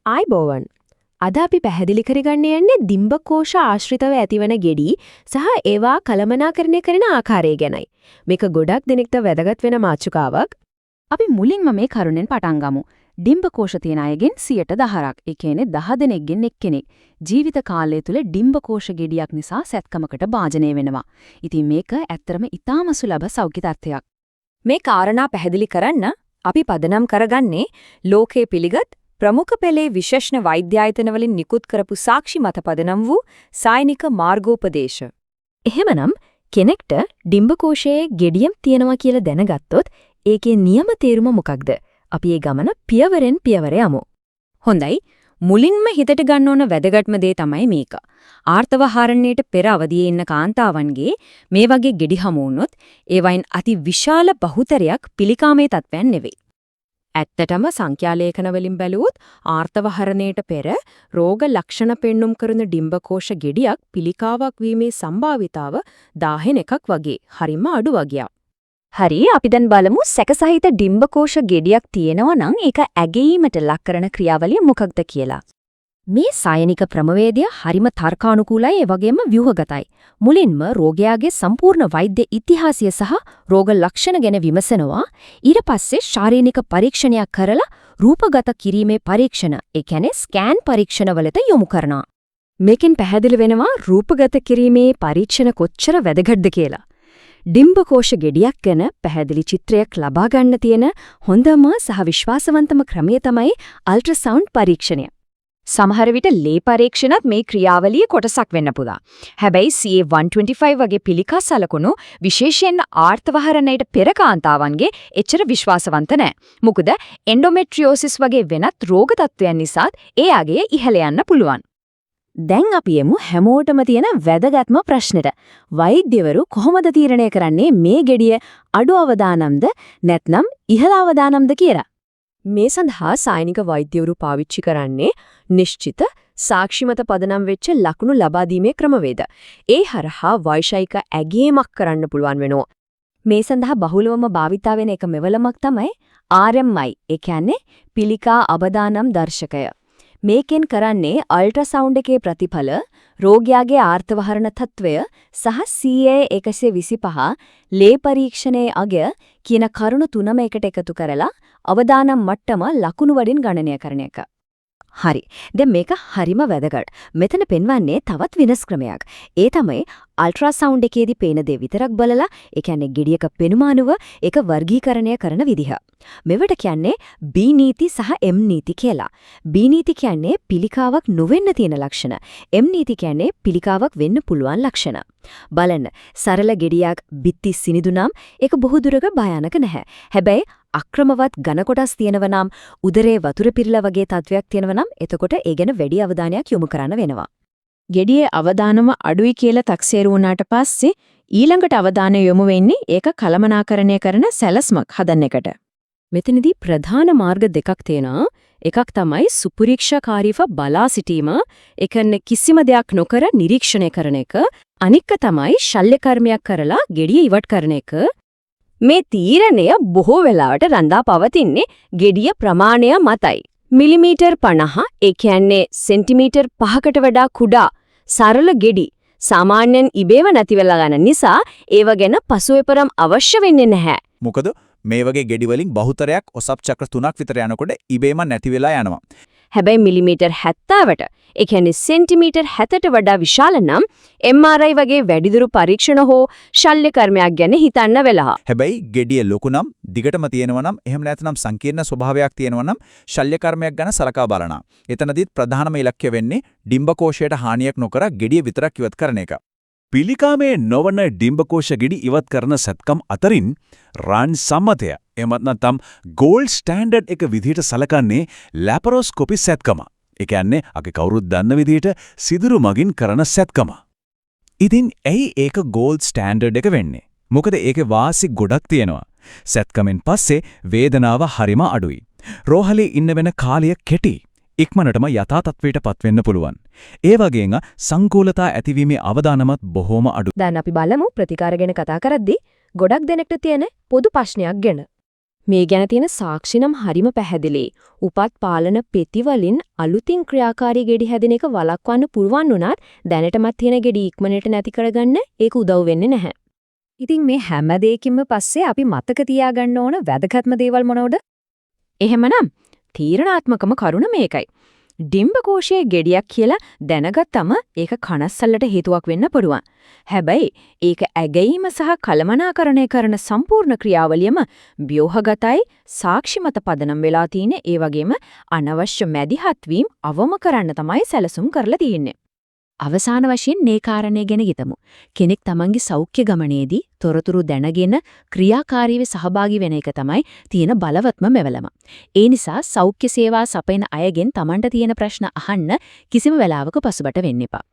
ආයිබෝවන්. අද අපි පැහැදිලි කරගන්න යන්නේ ඩිම්බකෝෂ ආශ්‍රිතව ඇතිවන ගෙඩි සහ ඒවා කළමනාකරණය කරන ආකාරය ගැනයි. මේක ගොඩක් දෙනෙක්ට වැදගත් වෙන මාතෘකාවක්. අපි මුලින්ම මේ කරුණෙන් පටන් ගමු. ඩිම්බකෝෂ තියෙන අයගෙන් 10%ක්, ඒ කියන්නේ 10 දෙනෙක්ගෙන් එක්කෙනෙක් ජීවිත කාලය තුල ඩිම්බකෝෂ ගෙඩියක් නිසා සැත්කමකට භාජනය වෙනවා. ඉතින් මේක ඇත්තරම ඉතාම සුලභ සෞඛ්‍ය තත්ත්වයක්. මේ කාරණා පැහැදිලි කරන්න අපි පදනම් කරගන්නේ ලෝකයේ පිළිගත් ප්‍රමුඛ පෙළේ විශේෂණ වෛද්‍ය ආයතනවලින් නිකුත් කරපු සාක්ෂි මත පදනම් වූ සායනික මාර්ගෝපදේශ. එහෙමනම් කෙනෙක්ට ඩිම්බකෝෂයේ ගෙඩියක් තියෙනවා කියලා දැනගත්තොත් ඒකේ නියම තේරුම මොකක්ද? අපි ඒ ගමන පියවරෙන් පියවර යමු. හොඳයි. මුලින්ම හිතට ගන්න ඕන වැදගත්ම දේ තමයි මේක. ආර්තවහාරණයට පෙර අවදියේ ඉන්න කාන්තාවන්ගේ මේ වගේ ගෙඩි හමු වුණොත් ඒවයින් අති විශාල බහුතරයක් පිළිකාමේ තත්ත්වයන් නෙවෙයි. ඇත්තටම සංඛ්‍යාලේඛන වලින් බැලුවොත් ආර්තවහරණයට පෙර රෝග ලක්ෂණ පෙන්눔 කරන ඩිම්බකෝෂ ගෙඩියක් පිළිකාවක් වීමේ සම්භාවිතාව 10 එකක් වගේ හරිම අඩු වගයක්. හරි, අපි දැන් බලමු සැකසහිත ඩිම්බකෝෂ ගෙඩියක් තියෙනවා නම් ඒක ඇගීමට ලක් කරන ක්‍රියාවලිය මොකක්ද කියලා. මේ සායනික ක්‍රමවේදය හරිම තර්කානුකූලයි, ඒ වගේම ව්‍යුහගතයි. මුලින්ම රෝගයාගේ සම්පූර්ණ වෛද්‍ය ඉතිහාසය සහ රෝග ලක්ෂණ ගැන විමසනවා. ඊට පස්සේ ශාරීරික පරීක්ෂණයක් කරලා රූපගත කිරීමේ පරීක්ෂණ, ඒ කියන්නේ ස්කෑන් පරීක්ෂණවලට යොමු කරනවා. මේකෙන් පැහැදිලි වෙනවා රූපගත කිරීමේ පරීක්ෂණ කොච්චර වැදගත්ද කියලා. ඩිම්බකෝෂ ගෙඩියක් ගැන පැහැදිලි චිත්‍රයක් ලබා ගන්න තියෙන හොඳම සහ විශ්වාසවන්තම ක්‍රමය තමයි අල්ට්‍රාසවුන්ඩ් පරීක්ෂණය. සමහර විට ලේ පරීක්ෂණත් මේ ක්‍රියාවලියේ කොටසක් වෙන්න පුළුවන්. හැබැයි CA-125 වගේ පිළිකා සලකුණු විශේෂයෙන් ආර්තවහරණයට පෙර කාන්තාවන්ගේ එච්චර විශ්වාසවන්ත නැහැ. මොකද එන්ඩෝමෙට්‍රියෝසිස් වගේ වෙනත් රෝග තත්ත්වයන් නිසාත් එයාගේ ඉහළ යන්න පුළුවන්. දැන් අපි යමු හැමෝටම තියෙන වැදගත්ම ප්‍රශ්නෙට. වෛද්‍යවරු කොහොමද තීරණය කරන්නේ මේ ගෙඩිය අඩු අවදානම්ද නැත්නම් ඉහළ අවදානම්ද කියලා? මේ සඳහා සායනික වෛද්‍යවරු පාවිච්චි කරන්නේ නිශ්චිත සාක්ෂිමත පදනම් වෙච්ච ලකුණු ලබා දීමේ ක්‍රමවේද. ඒ හරහා වෛශයික ඇගීමක් කරන්න පුළුවන් වෙනවා. මේ සඳහා බහුලවම භාවිතා වෙන එක මෙවලමක් තමයි RMI, ඒ කියන්නේ පිළිකා අවදානම් දර්ශකය. මේකෙන් කරන්නේ අල්ට්‍රාසවුන්ඩ් එකේ ප්‍රතිඵල, රෝගයාගේ ආර්තවහරණ තත්වය සහ CA-125 ලේ පරීක්ෂණයේ අගය කියන කරුණු තුනම එකට එකතු කරලා අවදානම් මට්ටම ලකුණු වලින් ගණනය කරන එක. හරි. දැන් මේක හරිම වැදගත්. මෙතන පෙන්වන්නේ තවත් වෙනස් ක්‍රමයක්. ඒ තමයි අල්ට්‍රාසවුන්ඩ් එකේදී පේන දේ විතරක් බලලා, ඒ කියන්නේ ගෙඩියක පෙනුමානුව ඒක වර්ගීකරණය කරන විදිහ. මෙවට කියන්නේ B නීති සහ M නීති කියලා. B නීති කියන්නේ පිළිකාවක් නොවෙන්න තියෙන ලක්ෂණ. M නීති කියන්නේ පිළිකාවක් වෙන්න පුළුවන් ලක්ෂණ. බලන්න, සරල ගෙඩියක් බිත්ති සිනිදු නම් ඒක බොහෝ දුරක භයානක නැහැ. හැබැයි අක්‍රමවත් ඝන කොටස් තියෙනව නම්, උදරයේ වතුර පිරලා වගේ තත්වයක් තියෙනව නම් එතකොට ඒ ගැන වැඩි අවධානයක් යොමු කරන්න වෙනවා. ගෙඩියේ අවදානම අඩුයි කියලා තක්සේරු වුණාට පස්සේ ඊළඟට අවධානය යොමු වෙන්නේ ඒක කළමනාකරණය කරන සැලැස්මක් හදන එකට. මෙතනදී ප්‍රධාන මාර්ග දෙකක් තියෙනවා. එකක් තමයි සුපරීක්ෂාකාරීව බලා සිටීම, ඒ කියන්නේ කිසිම දෙයක් නොකර නිරීක්ෂණය කරන එක. අනික තමයි ශල්‍ය කර්මයක් කරලා ගෙඩිය ඉවත් කරන එක. මේ තීරණය බොහෝ වෙලාවට රඳා පවතින්නේ ගෙඩිය ප්‍රමාණය මතයි. මිලිමීටර් 50, ඒ කියන්නේ සෙන්ටිමීටර් 5කට වඩා කුඩා සරල ගෙඩි සාමාන්‍යයෙන් ඉබේම නැති වෙලා යන නිසා ඒව ගැන පසුවෙපරම් අවශ්‍ය වෙන්නේ නැහැ. මොකද මේ වගේ ගෙඩි වලින් බහුතරයක් ඔසප් චක්‍ර 3ක් විතර යනකොට ඉබේම නැති වෙලා යනවා. හැබැයි මිලිමීටර් 70ට, ඒ කියන්නේ සෙන්ටිමීටර් 70ට වඩා විශාල නම් MRI වගේ වැඩිදුර පරීක්ෂණ හෝ ශල්‍ය කර්මයක් ගැන හිතන්න වෙලා. හැබැයි ගෙඩිය ලොකු නම්, දිගටම තියෙනවා නම්, එහෙම නැත්නම් සංකීර්ණ ස්වභාවයක් තියෙනවා නම් ශල්‍ය කර්මයක් ගැන සලකා බලනවා. එතනදීත් ප්‍රධානම ඉලක්කය වෙන්නේ ඩිම්බකෝෂයට හානියක් නොකර ගෙඩිය විතරක් ඉවත් කරන එක. පිළිකාමේ නොවන ඩිම්බකෝෂ ගෙඩි ඉවත් කරන සැත්කම් අතරින් රන් සම්මතය එමත් නැත්නම් ගෝල්ඩ් ස්ටෑන්ඩඩ් එක විදිහට සලකන්නේ ලැපරොස්කෝපි සැත්කම. ඒ කියන්නේ අපි කවුරුත් දන්න විදිහට සිදුරු මගින් කරන සැත්කම. ඉතින් ඇයි ඒක ගෝල්ඩ් ස්ටෑන්ඩඩ් එක වෙන්නේ? මොකද ඒකේ වාසි ගොඩක් තියෙනවා. සැත්කමෙන් පස්සේ වේදනාව හරිම අඩුයි. රෝහලේ ඉන්න වෙන කාලය කෙටි. ඉක්මනටම යථා තත්වයට පත්වෙන්න පුළුවන්. ඒ වගේම සංකූලතා ඇතිවීමේ අවදානමත් බොහෝම අඩුයි. දැන් අපි බලමු ප්‍රතිකාර ගැන කතා කරද්දී ගොඩක් දෙනෙක්ට තියෙන පොදු ප්‍රශ්නයක් ගැන. මේ ගැන තියෙන සාක්ෂි නම් හරිම පැහැදිලි. උපත් පාලන පෙතිවලින් අලුතින් ක්‍රියාකාරී ගෙඩි හැදෙන එක වළක්වන්න පුළුවන් වුණත් දැනටමත් තියෙන ගෙඩි ඉක්මනට නැති කරගන්න ඒක උදව් වෙන්නේ නැහැ. ඉතින් මේ හැම දෙයකින්ම පස්සේ අපි මතක තියාගන්න ඕන වැදගත්ම දේවල් මොනවද? එහෙමනම් තීරණාත්මකම කරුණ මේකයි. ඩිම්බකෝෂයේ ගෙඩියක් කියලා දැනගත්තම ඒක කනස්සල්ලට හේතුවක් වෙන්න පුළුවන්. හැබැයි ඒක ඇගීම සහ කලමනාකරණය කරන සම්පූර්ණ ක්‍රියාවලියම ව්‍යෝහගතයි සාක්ෂිමත පදනම් වෙලා තියෙන ඒ වගේම අනවශ්‍ය මැදිහත් වීම අවම කරන්න තමයි සැලසුම් කරලා තියෙන්නේ. අවසාන වශයෙන් මේ කාරණේ ගැන හිතමු. කෙනෙක් තමන්ගේ සෞඛ්‍ය ගමනේදී තොරතුරු දැනගෙන ක්‍රියාකාරීව සහභාගී වෙන එක තමයි තියෙන බලවත්ම මෙවලම. ඒ නිසා සෞඛ්‍ය සේවා සපයන අයගෙන් තමන්ට තියෙන ප්‍රශ්න අහන්න කිසිම වෙලාවක පසුබට වෙන්න එපා.